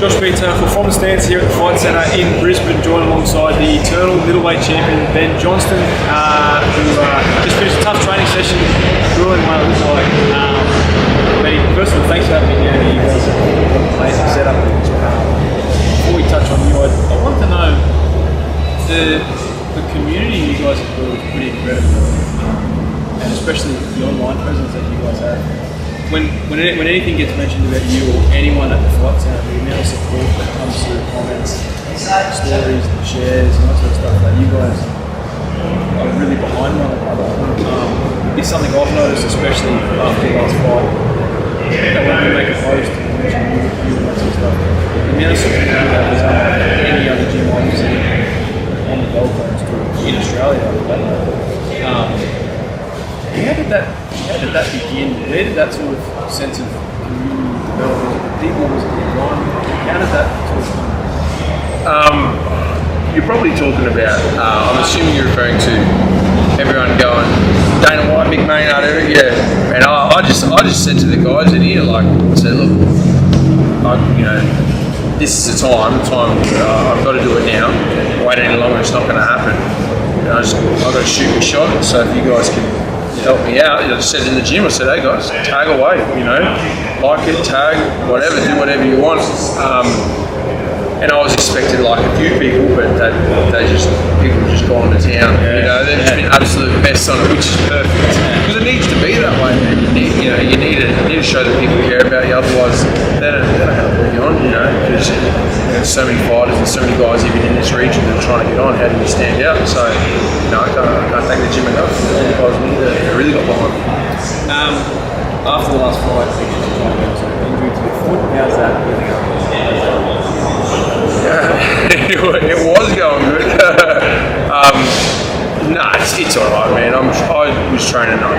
Josh Betar from the stands here at the Fight Centre in Brisbane, joined alongside the eternal middleweight champion Johnston, who just finished a tough training session, grueling one it looks like. First of all, thanks for having me here. You guys have got a amazing setup. Before we touch on you, I want to know the community you guys have built is pretty incredible, and especially the online presence that you guys have. When anything gets mentioned about you or anyone at the Fight Centre, the amount of support that comes through comments, stories, shares, and that sort of stuff that you guys are really behind one another. It's something I've noticed, especially after the last fight, that when we make a post and mention you and that sort of stuff, the amount of support that there's not any other gym I've seen on the Gold Coast or in Australia. How did that begin? Where did that sort of sense of community develop? Was it the people? Was it the environment? How did that sort of come? You're probably talking about, I'm assuming you're referring to everyone going, Dana White, Mick Maynard, yeah. And I just said to the guys in here, like, I said, look, this is the time, I've got to do it now. Wait any longer, it's not going to happen. And I've got to shoot my shot. So if you guys can help me out, I just said in the gym, I said, hey guys, tag away, like it, tag, whatever, do whatever you want. And I was expecting like a few people, but people just gone to town. They've just been absolute pests on it, which is perfect. Because it needs to be that way, man. You need to show that people care about you, otherwise they don't have to bring you on, because there's so many fighters and so many guys even in this region that are trying to get on. How do you stand out? So, I can't thank the gym enough. The guys really got behind me. After the last fight, injury to your foot, how's that feeling up? It was going good. It's all right, man. I was training on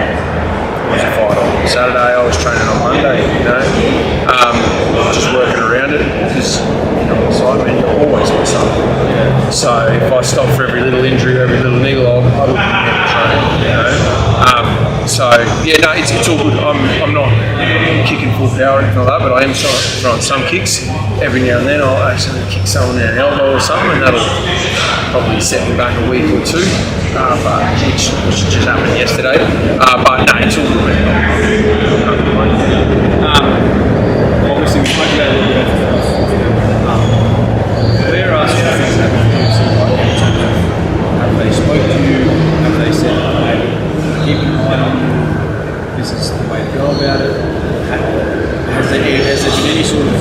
Saturday. I was training on Monday. Just working around it because on the side, man, you always got something. So if I stop for every little injury, every little niggle, I wouldn't be able to train. It's all good. I'm not kicking full power or anything like that, but I am throwing some kicks. Every now and then I'll actually kick someone in an elbow or something, and that'll probably set me back a week or two, which just happened yesterday. But no, it's all good. Obviously, we spoke about it a little bit. Where are some things that have they spoke to you? Have they said, hey, keep an eye on you, this is the way to go about it? Has there been any sort of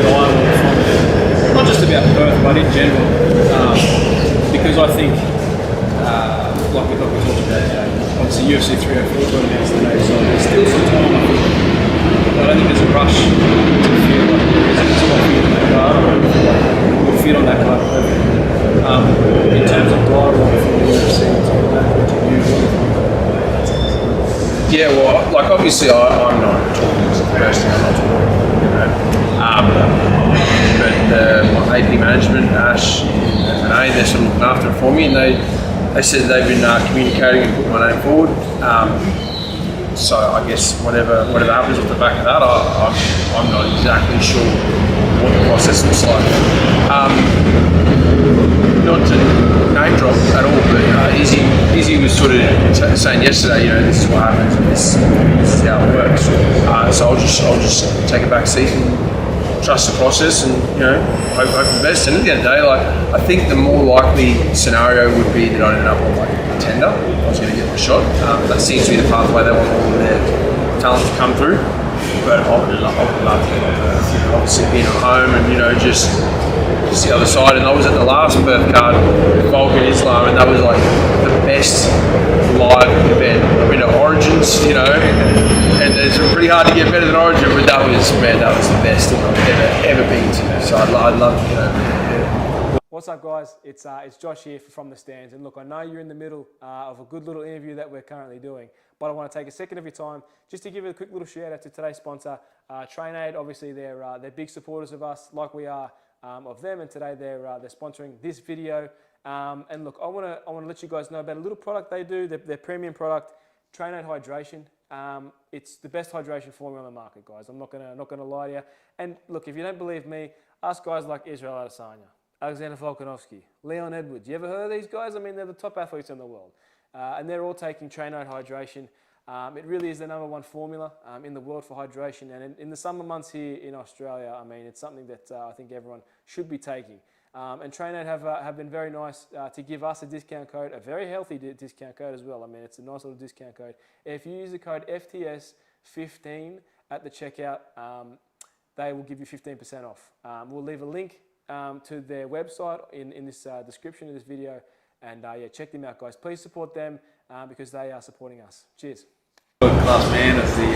dialogue from, not just about Perth, but in general? Because I think, like we talked about, obviously UFC 304 got announced today, so there's still some time. I don't think there's a rush to feel like there's a lot of on that card, or fit on that card perfect. In terms of dialogue from the UFC, yeah, well, like obviously I'm not talking as a person, I'm not talking, but my AP management, Ash and A, they're sort of looking after it for me, and they said they've been communicating and putting my name forward. So I guess whatever happens off the back of that, I'm not exactly sure what the process looks like. Not to name drop at all, but Izzy was sort of saying yesterday, this is what happens, and this is how it works. So I'll just take a back seat and trust the process, and hope for the best. And at the end of the day, I think the more likely scenario would be that I ended up on a tender. I was going to get my shot. That seems to be the pathway they want all of their talent to come through. But I would love to get on Perth. Obviously being at home and just the other side. And I was at the last Perth card with Havokk and Islam, and that was like the best live event. I've been to Origins, and it's pretty hard to get better than Origin, but that was the best thing I've ever been to. So I'd love to get over there. What's up, guys? It's Josh here from the stands, and look, I know you're in the middle of a good little interview that we're currently doing, but I want to take a second of your time just to give you a quick little shout out to today's sponsor, TrainAid. Obviously, they're big supporters of us, like we are of them, and today they're sponsoring this video. And look, I want to let you guys know about a little product they do, their premium product, TrainAid Hydration. It's the best hydration formula on the market, guys. I'm not gonna lie to you. And look, if you don't believe me, ask guys like Israel Adesanya, Alexander Volkanovski, Leon Edwards. You ever heard of these guys? I mean, they're the top athletes in the world. And they're all taking Train Out Hydration. It really is the #1 formula in the world for hydration. And in the summer months here in Australia, I mean, it's something that I think everyone should be taking. And Train Out have been very nice to give us a discount code, a very healthy discount code as well. I mean, it's a nice little discount code. If you use the code FTS15 at the checkout, they will give you 15% off. We'll leave a link to their website in this description of this video. And yeah, check them out, guys. Please support them because they are supporting us. Cheers. Class man of the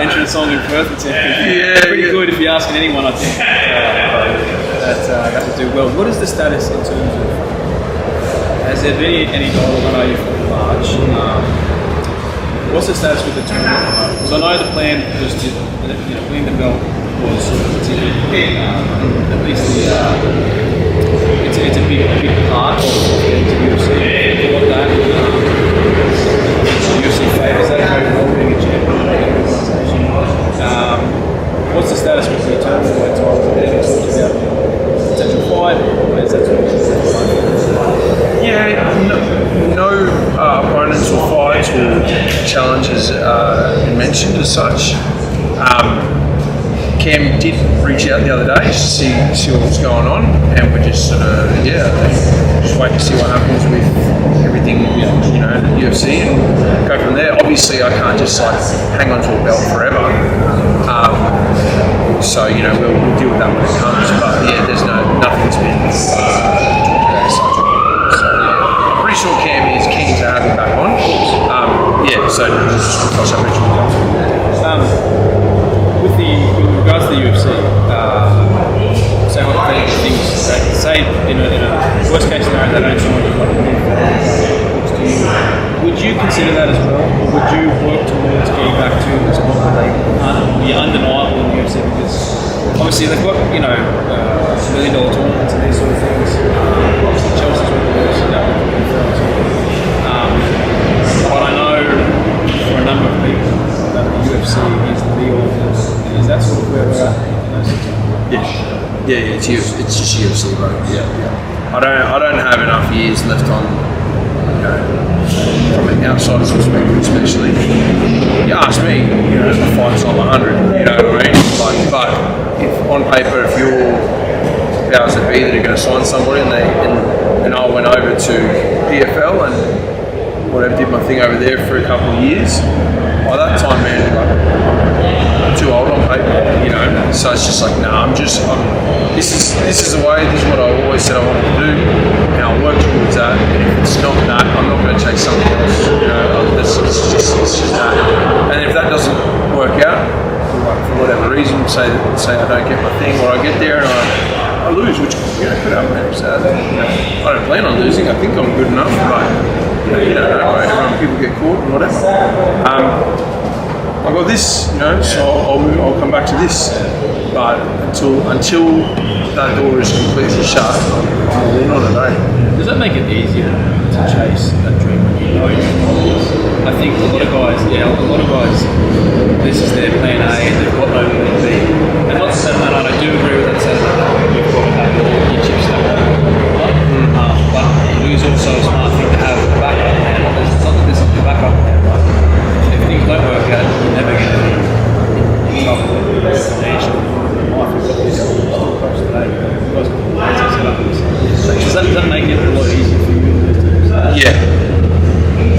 entrance song in Perth. It's pretty good if you're asking anyone, I think. That would do well. What is the status in terms of, has there been any dialogue? I know you've got March. What's the status with the tournament? Because I know the plan was to, winning the belt was to at least it's a big part of getting to UFC. What that UFC favours that very well being a champion of the organisation. What's the status with the tournament weight title? Have you talked about potential fight? Where's that sort of? Yeah, no opponents or fights or challenges been mentioned as such. Cam did reach out the other day to see what was going on, and we're just just wait to see what happens with everything, the UFC, and go from there. Obviously, I can't just hang on to a belt forever. So we'll deal with that when it comes. But yeah, there's nothing's been. So yeah, pretty sure Cam is keen to have me back on. So just cross that bridge when it comes. With regards to the UFC, say hypothetical things, say in a worst case scenario they don't sign you, would you consider that as well, or would you work towards getting back to the spot where they be undeniable in the UFC? Because obviously they've got $1 million tournaments and these sort of things. Obviously Chelsea's with the UFC that would be but I know for a number of people that the UFC is the be-all. Is that sort of where we're at in those situations? Yeah, it's just UFC, bro. Yeah. I don't have enough years left on, from an outsider's perspective, especially. You ask me, the fight's on 100. You know what I mean? But if on paper, if your powers that be that are going to sign somebody, and I went over to PFL and whatever, did my thing over there for a couple of years. By that time, man, I'm too old on paper, So it's just this is the way. This is what I always said I wanted to do, and I'll work towards that. And if it's not that, I'm not going to chase something else. It's just that. And if that doesn't work out, for whatever reason, say I don't get my thing, or I get there and I lose, which could happen. So, I don't plan on losing. I think I'm good enough, but. You don't know, right? People get caught and whatever. I've got this, so I'll come back to this. But until that door is completely shut, I'm all in on it, eh? Does that make it easier to chase that dream when you know I think a lot of guys, this is their plan A and they've got no plan B. And not saying that I do agree with that, saying that you've got to have your chips stuck on. But it is also a smart thing to have a backup plan. It's not that there's something backup plan, right? If things don't work out, you're never going to be in trouble financially. Does that make it a lot easier for you?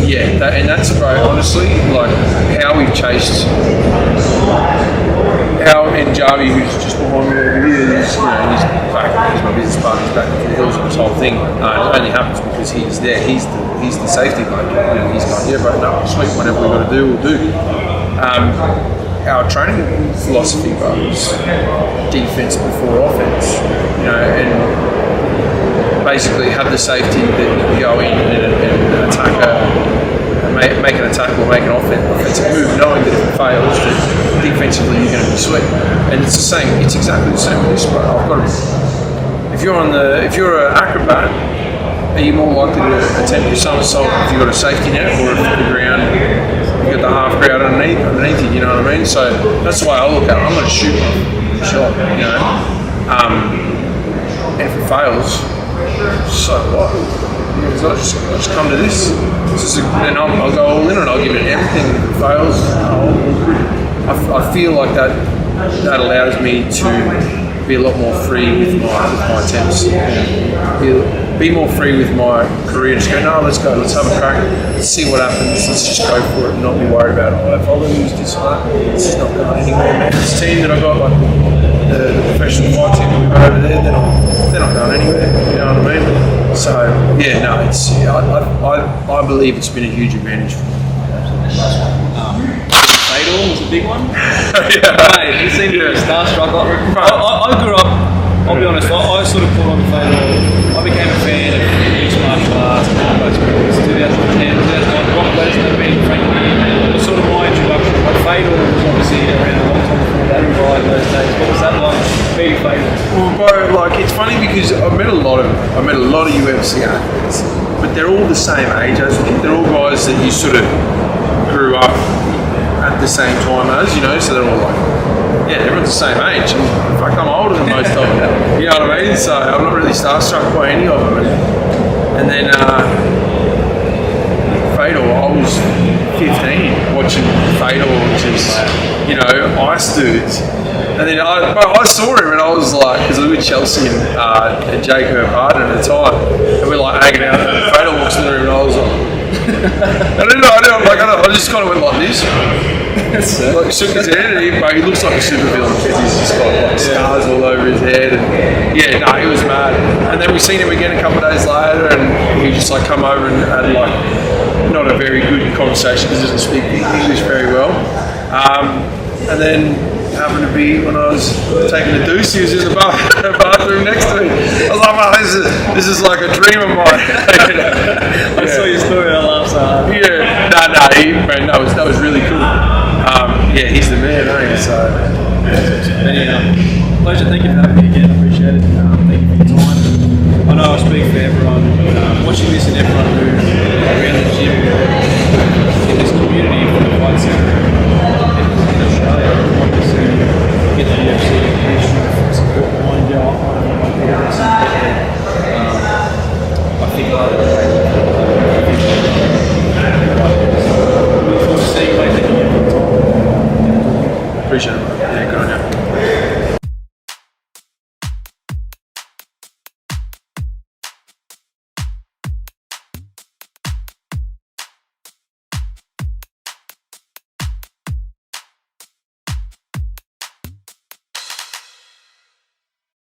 Yeah, and that's bro. Honestly, how we've chased, and Jarvi, who's just behind me over here, he's my business partner, he's back in the hills of this whole thing. It only happens because he's there. He's the safety bloke. He's going, bro, no, sweet, whatever we got to do, we'll do. Our training philosophy, bro, is defense before offense. And basically have the safety that you can go in and attack make an attack or make an offensive move, knowing that if it fails, that defensively you're going to be sweet. And it's the same. It's exactly the same with this, bro. If you're an acrobat, are you more likely to attempt your somersault if you've got a safety net, or if the ground you got the half crowd underneath you. You know what I mean? So that's the way I look at it. I'm going to shoot my shot. You know, and if it fails, so what? I just come to this. Then I'll go all in and I'll give it everything. If it fails, I feel like that allows me to be a lot more free with my attempts. Be more free with my career. Just go, no, let's go, let's have a crack, let's see what happens, let's just go for it and not be worried about, if I lose this one, this is not going anywhere, man. This team that I got, like the professional fight team we got over there, they're not going anywhere, you know what I mean? So, yeah, no, I believe it's been a huge advantage for me. Fatal was a big one. Yeah. Mate, you seem to be starstruck. I grew up, I'll be honest, I sort of caught on to Fatal. I became a fan of mixed martial arts and combat sports in 2010, 2009. Brock Lesnar being Frankie, was sort of my introduction. But Fatal was obviously around a long time before that, right in those days. What was that like, being Fatal? Well, bro, like it's funny because I met a lot of UFC athletes, but they're all the same age as me. They're all guys that you sort of grew up at the same time as, you know, so they're all like, yeah, everyone's the same age. And in fact, I'm older than most of them. You know what I mean? So I'm not really starstruck by any of them. And then Fatal, I was 15 watching Fatal, which is, you know, ice dudes. And then I saw him and I was like, because I was with Chelsea and Jake Harden at the time, and we're like hanging out. And Fatal walks in the room and I was like, I just kind of went like this. Like shook his head, and he looks like a super villain. He's just got like scars all over his head, and yeah, no, he was mad. And then we seen him again a couple of days later, and he just like come over and had like not a very good conversation because he doesn't speak English very well. And then happened to be when I was taking a deuce, he was in the bathroom next to me. I was like, oh, this is like a dream of mine. I saw your story and I laughed so hard. Yeah, man, that was really cool. Yeah, he's the man, eh? So, Pleasure, thank you for having me again, I appreciate it. Thank you for your time. I know I speak for everyone watching this and everyone